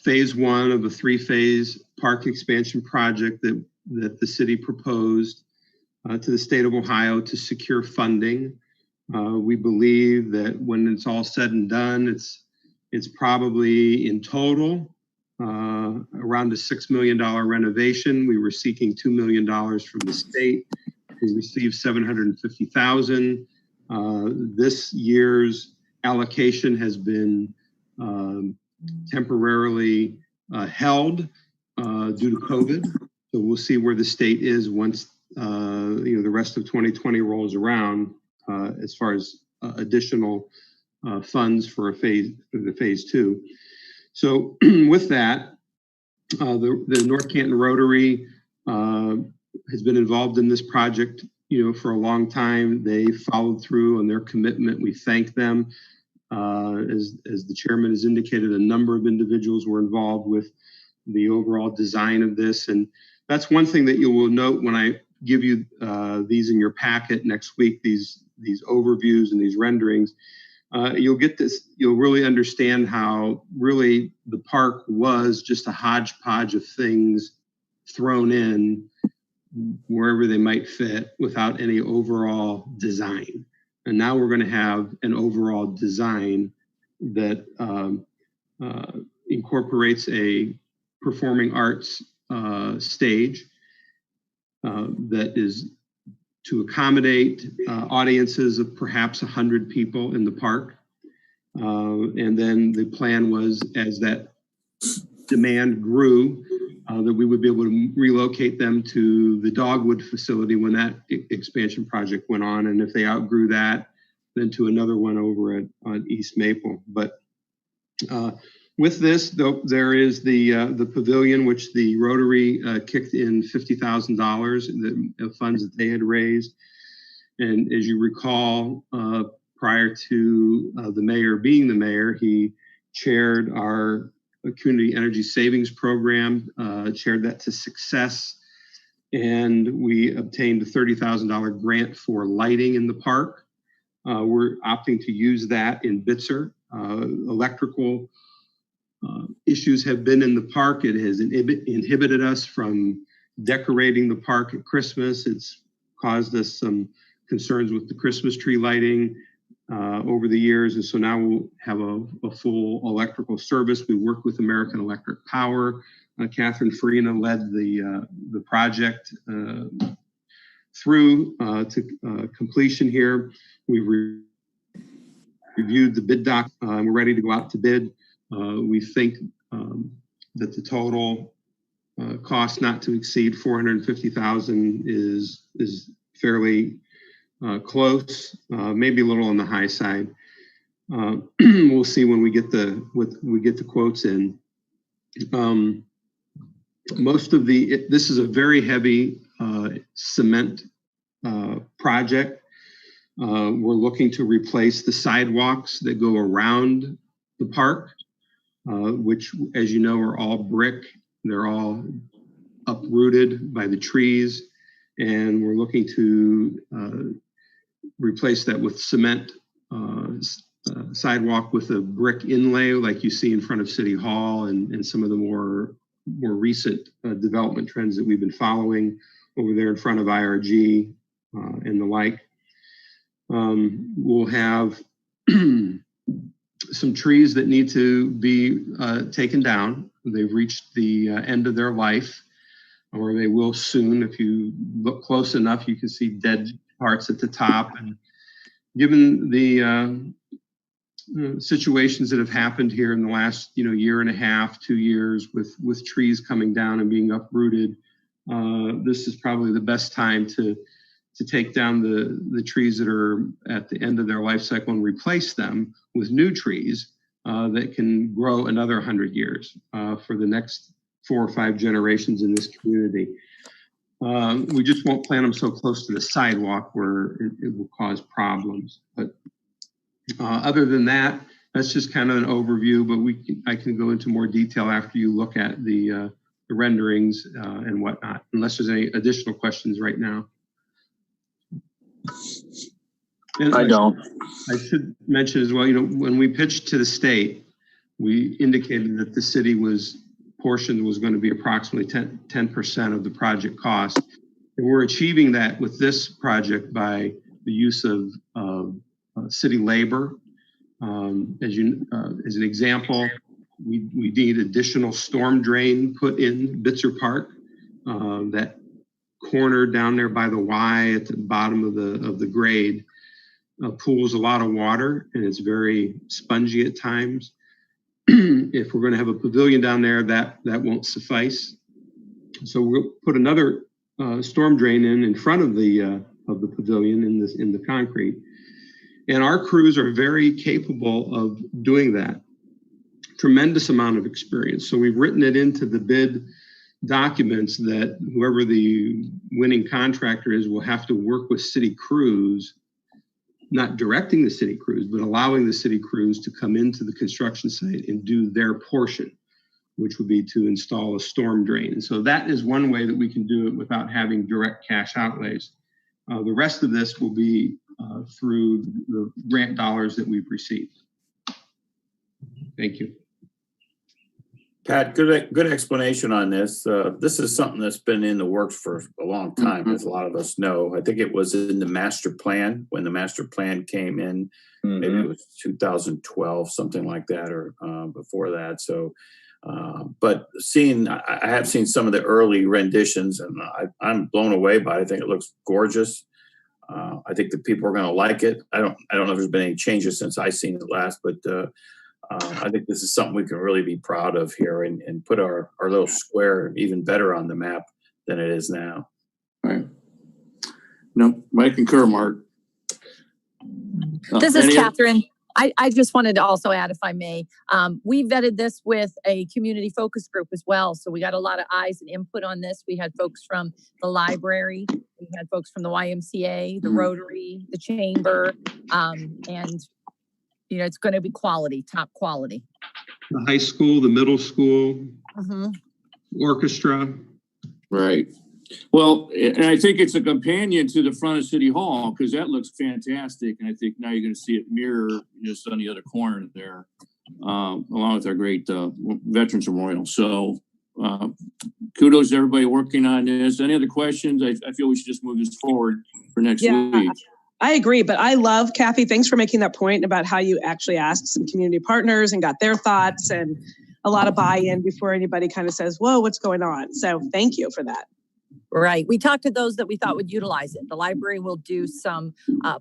phase one of a 3-phase park expansion project that the city proposed to the state of Ohio to secure funding. We believe that when it's all said and done, it's probably in total around a $6 million renovation. We were seeking $2 million from the state. We received $750,000. This year's allocation has been temporarily held due to COVID. So we'll see where the state is once the rest of 2020 rolls around as far as additional funds for the phase two. So with that, the North Canton Rotary has been involved in this project for a long time. They followed through on their commitment. We thank them. As the chairman has indicated, a number of individuals were involved with the overall design of this. And that's one thing that you will note when I give you these in your packet next week, these overviews and these renderings. You'll get this, you'll really understand how really the park was just a hodgepodge of things thrown in wherever they might fit without any overall design. And now we're going to have an overall design that incorporates a performing arts stage that is to accommodate audiences of perhaps 100 people in the park. And then the plan was, as that demand grew, that we would be able to relocate them to the Dogwood facility when that expansion project went on. And if they outgrew that, then to another one over on East Maple. But with this, though, there is the pavilion, which the Rotary kicked in $50,000, the funds that they had raised. And as you recall, prior to the mayor being the mayor, he chaired our community energy savings program, chaired that to success. And we obtained a $30,000 grant for lighting in the park. We're opting to use that in Bitzer. Electrical issues have been in the park. It has inhibited us from decorating the park at Christmas. It's caused us some concerns with the Christmas tree lighting over the years. And so now we'll have a full electrical service. We work with American Electric Power. Catherine Farina led the project through to completion here. We've reviewed the bid doc and we're ready to go out to bid. We think that the total cost not to exceed $450,000 is fairly close, maybe a little on the high side. We'll see when we get the quotes in. This is a very heavy cement project. We're looking to replace the sidewalks that go around the park, which, as you know, are all brick. They're all uprooted by the trees, and we're looking to replace that with cement sidewalk with a brick inlay like you see in front of City Hall and some of the more recent development trends that we've been following over there in front of IRG and the like. We'll have some trees that need to be taken down. They've reached the end of their life, or they will soon. If you look close enough, you can see dead parts at the top. And given the situations that have happened here in the last year and a half, 2 years with trees coming down and being uprooted, this is probably the best time to take down the trees that are at the end of their life cycle and replace them with new trees that can grow another 100 years for the next 4 or 5 generations in this community. We just won't plant them so close to the sidewalk where it will cause problems. But other than that, that's just kind of an overview, but I can go into more detail after you look at the renderings and whatnot, unless there's any additional questions right now. And I should mention as well, when we pitched to the state, we indicated that the city portion was going to be approximately 10% of the project cost. And we're achieving that with this project by the use of city labor. As an example, we need additional storm drain put in Bitzer Park. That corner down there by the Y at the bottom of the grade pools a lot of water, and it's very spongy at times. If we're going to have a pavilion down there, that won't suffice. So we'll put another storm drain in front of the pavilion in the concrete. And our crews are very capable of doing that. Tremendous amount of experience. So we've written it into the bid documents that whoever the winning contractor is will have to work with city crews, not directing the city crews, but allowing the city crews to come into the construction site and do their portion, which would be to install a storm drain. And so that is one way that we can do it without having direct cash outlays. The rest of this will be through the grant dollars that we've received. Thank you. Pat, good explanation on this. This is something that's been in the works for a long time, as a lot of us know. I think it was in the master plan when the master plan came in. Maybe it was 2012, something like that, or before that. So, but I have seen some of the early renditions, and I'm blown away by it. I think it looks gorgeous. I think that people are going to like it. I don't know if there's been any changes since I seen it last, but I think this is something we can really be proud of here and put our little square even better on the map than it is now. Right. No, I concur, Mark. This is Catherine. I just wanted to also add, if I may, we vetted this with a community focus group as well. So we got a lot of eyes and input on this. We had folks from the library, we had folks from the YMCA, the Rotary, the Chamber, and you know, it's going to be quality, top quality. The high school, the middle school, orchestra. Right. Well, and I think it's a companion to the front of City Hall because that looks fantastic. And I think now you're going to see it mirror just on the other corner there, along with our great Veterans Memorial. So kudos to everybody working on this. Any other questions? I feel we should just move this forward for next week. I agree, but I love, Kathy, thanks for making that point about how you actually asked some community partners and got their thoughts and a lot of buy-in before anybody kind of says, whoa, what's going on? So thank you for that. Right. We talked to those that we thought would utilize it. The library will do some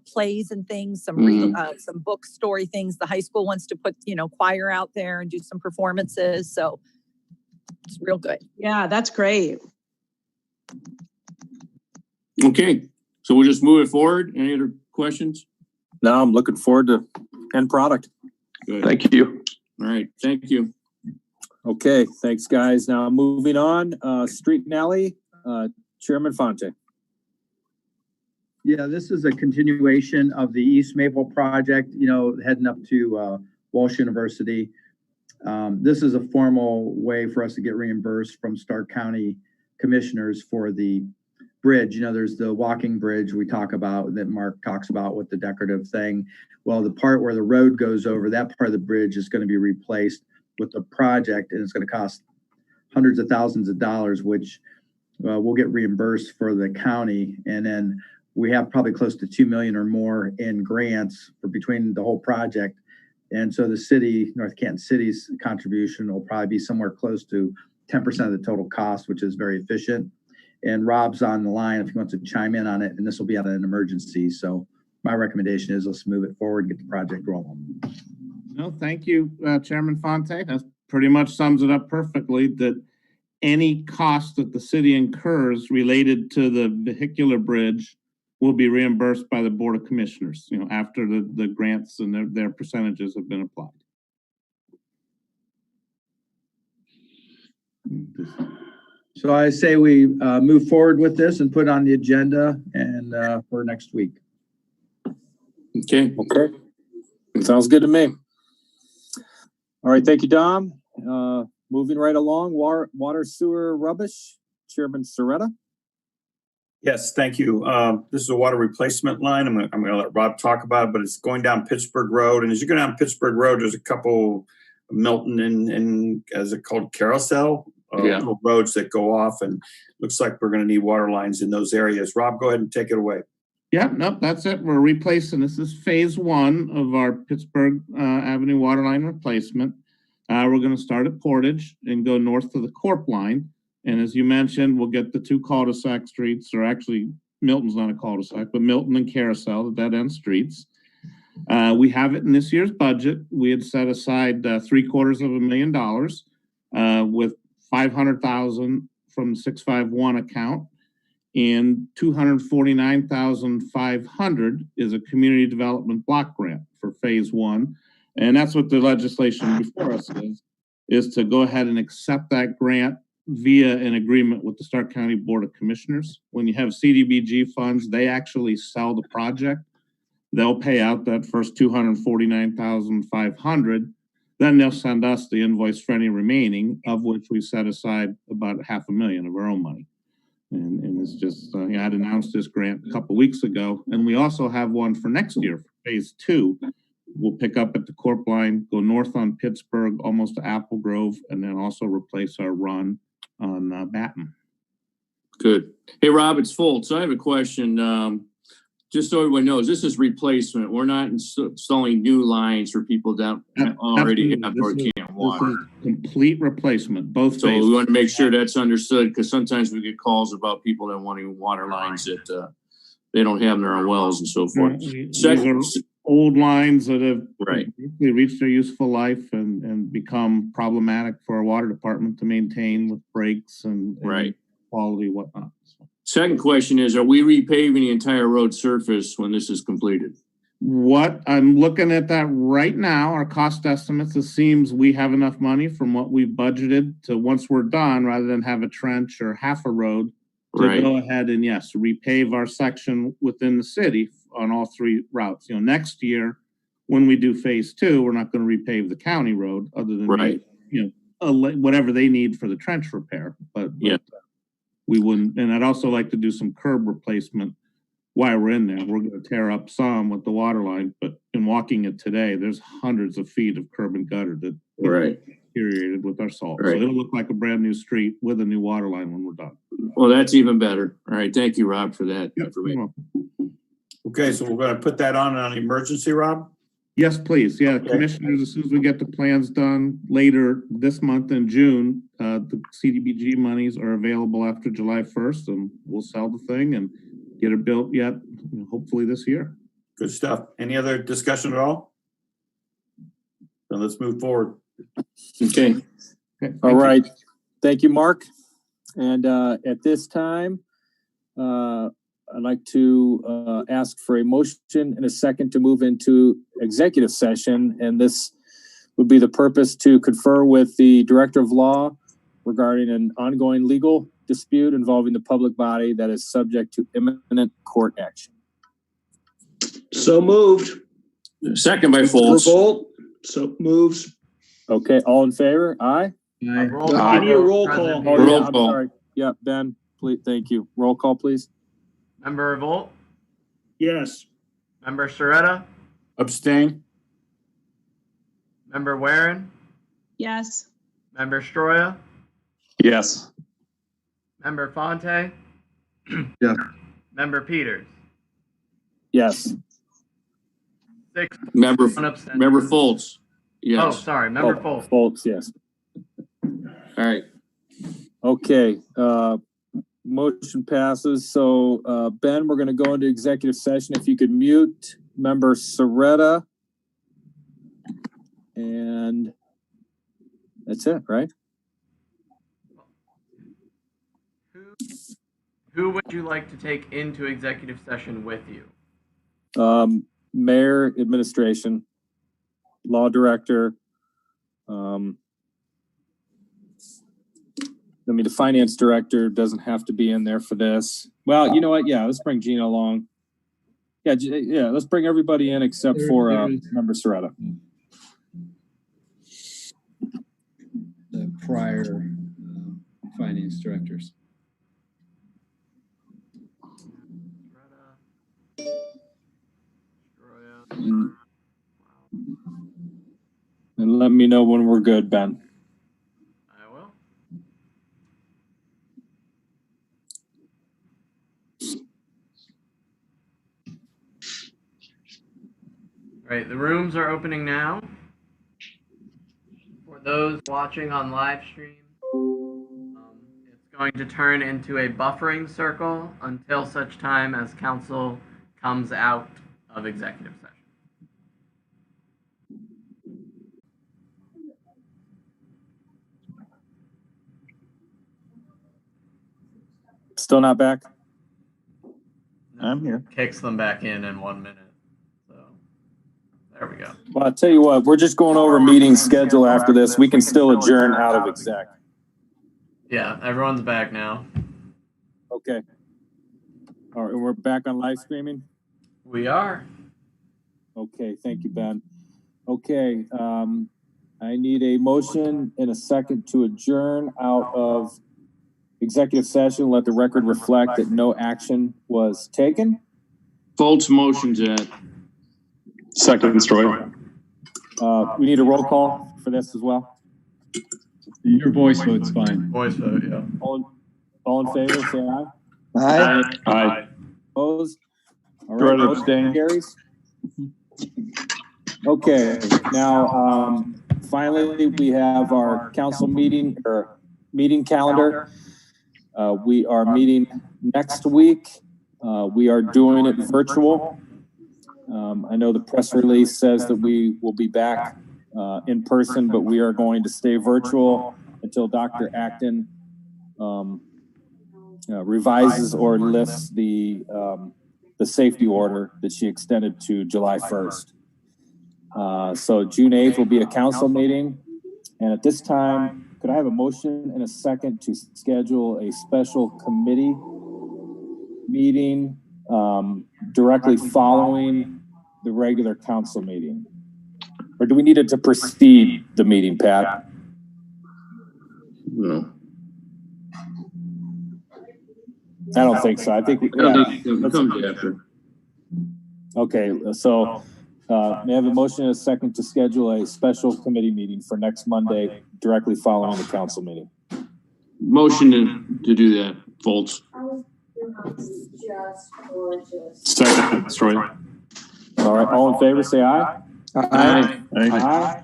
plays and things, some book story things. The high school wants to put, choir out there and do some performances. So it's real good. Yeah, that's great. Okay. So we'll just move it forward. Any other questions? No, I'm looking forward to end product. Good. Thank you. All right. Thank you. Okay. Thanks, guys. Now moving on. Street and Alley, Chairman Fonte. Yeah, this is a continuation of the East Maple project, heading up to Walsh University. This is a formal way for us to get reimbursed from Stark County commissioners for the bridge. There's the walking bridge we talk about that Mark talks about with the decorative thing. Well, the part where the road goes over, that part of the bridge is going to be replaced with the project, and it's going to cost hundreds of thousands of dollars, which we'll get reimbursed for the county. And then we have probably close to 2 million or more in grants for between the whole project. And so the city, North Canton City's contribution will probably be somewhere close to 10% of the total cost, which is very efficient. And Rob's on the line if he wants to chime in on it, and this will be on an emergency. So my recommendation is let's move it forward and get the project rolling. No, thank you, Chairman Fonte. That pretty much sums it up perfectly, that any cost that the city incurs related to the vehicular bridge will be reimbursed by the Board of Commissioners, after the grants and their percentages have been applied. So I say we move forward with this and put it on the agenda and for next week. Okay. Sounds good to me. All right. Thank you, Dom. Moving right along, water, sewer, rubbish, Chairman Soretta. Yes, thank you. This is a water replacement line. I'm going to let Rob talk about it, but it's going down Pittsburgh Road. And as you go down Pittsburgh Road, there's a couple Milton and as it called Carousel little roads that go off, and looks like we're going to need water lines in those areas. Rob, go ahead and take it away. Yeah, nope, that's it. We're replacing. This is phase 1 of our Pittsburgh Avenue water line replacement. We're going to start at Portage and go north to the Corp line. And as you mentioned, we'll get the 2 cul-de-sac streets, or actually Milton's not a cul-de-sac, but Milton and Carousel, the dead-end streets. We have it in this year's budget. We had set aside $750,000 with $500,000 from the 651 account, and $249,500 is a community development block grant for phase 1. And that's what the legislation before us is to go ahead and accept that grant via an agreement with the Stark County Board of Commissioners. When you have CDBG funds, they actually sell the project. They'll pay out that first $249,500. Then they'll send us the invoice for any remaining, of which we set aside about $500,000 of our own money. And it's just, I'd announced this grant a couple weeks ago. And we also have one for next year, for phase 2, We'll pick up at the Corp line, go north on Pittsburgh, almost to Apple Grove, and then also replace our run on Batten. Good. Hey, Rob, it's Fultz. So I have a question. Just so everyone knows, this is replacement. We're not installing new lines for people that already have North Canton water. This is complete replacement, both So phases. we want to make sure that's understood, because sometimes we get calls about people that wanting water lines that they don't have in their own wells and so forth. These are old lines that have reached their useful life and become problematic for our water department to maintain with breaks and quality, whatnot. Second question is, are we repaving the entire road surface when this is completed? What I'm looking at that right now, our cost estimates, it seems we have enough money from what we've budgeted to, once we're done, rather than have a trench or half a road, to go ahead and yes, repave our section within the city on all 3 routes. You know, next year when we do phase 2, we're not going to repave the county road other than whatever they need for the trench repair. But we wouldn't. And I'd also like to do some curb replacement while we're in there. We're going to tear up some with the water line, but in walking it today, there's hundreds of feet of curb and gutter that deteriorated with our salt. So it'll look like a brand new street with a new water line when we're done. Well, that's even better. All right. Thank you, Rob, for that information. Okay, so we're going to put that on emergency, Rob? Yes, please. Yeah, commissioners, as soon as we get the plans done later this month in June, the CDBG monies are available after July 1st, and we'll sell the thing and get it built yet, hopefully this year. Good stuff. Any other discussion at all? Then let's move forward. Okay. All right. Thank you, Mark. And at this time, I'd like to ask for a motion and a second to move into executive session. And this would be the purpose to confer with the Director of Law regarding an ongoing legal dispute involving the public body that is subject to imminent court action. So moved. Second by Fultz. So moves. Okay, all in favor? Aye? Aye. I need a roll call. Oh, yeah, I'm sorry. Yeah, Ben, please, thank you. Roll call, please. Member Revolt? Yes. Member Sharetta? Abstain. Member Warren? Yes. Member Stroya? Yes. Member Fonte? Yes. Member Peters? Yes. 6. Member 1 abstention. Member Fultz? Yes. Oh, sorry. Member Fultz. Fultz, yes. All right. Okay. Motion passes. So, Ben, we're going to go into executive session. If you could mute Member Soretta. And that's it, right? Who would you like to take into executive session with you? Mayor, administration, law director. I mean, the finance director doesn't have to be in there for this. Well, you know what? Yeah, let's bring Gina along. Yeah, let's bring everybody in except for Member Soretta. The prior finance directors. And let me know when we're good, Ben. I will. All right, the rooms are opening now. For those watching on live stream, it's going to turn into a buffering circle until such time as council comes out of executive session. Still not back? I'm here. Kicks them back in 1 minute. So there we go. Well, I'll tell you what, we're just going over meeting schedule after this. We can still adjourn out of exec. Yeah, everyone's back now. Okay. All right, and we're back on live streaming? We are. Okay, thank you, Ben. Okay, I need a motion and a second to adjourn out of executive session. Let the record reflect that no action was taken. Fultz motions that. Second, Stroy. We need a roll call for this as well. Your voice vote's fine. Voice vote, yeah. All in favor, say aye. Aye. Aye. Opposed? All Go ahead, motion abstain. Carries. Okay, now, finally, we have our council meeting or meeting calendar. We are meeting next week. We are doing it virtual. I know the press release says that we will be back in person, but we are going to stay virtual until Dr. Acton revises or lifts the safety order that she extended to July 1st. So June 8th will be a council meeting. And at this time, could I have a motion and a second to schedule a special committee meeting directly following the regular council meeting? Or do we need it to precede the meeting, Pat? No. I don't think so. I think I don't think it comes after. Okay, so may I have a motion and a second to schedule a special committee meeting for next Monday directly following the council meeting? Motion to do that, Foltz. Second, Troy. All right, all in favor, say aye. Aye. Aye.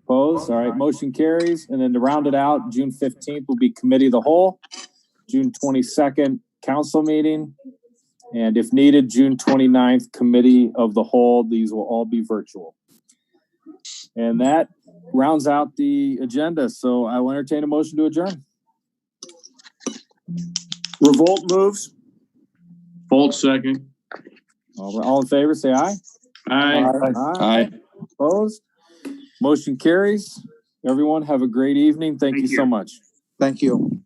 Opposed? All right, motion carries. And then to round it out, June 15th will be committee of the whole. June 22nd, council meeting. And if needed, June 29th, committee of the whole. These will all be virtual. And that rounds out the agenda. So I will entertain a motion to adjourn. Revolt moves. Foltz second. All in favor, say aye. Aye. Aye. Opposed? Motion carries. Everyone have a great evening. Thank you so much. Thank you.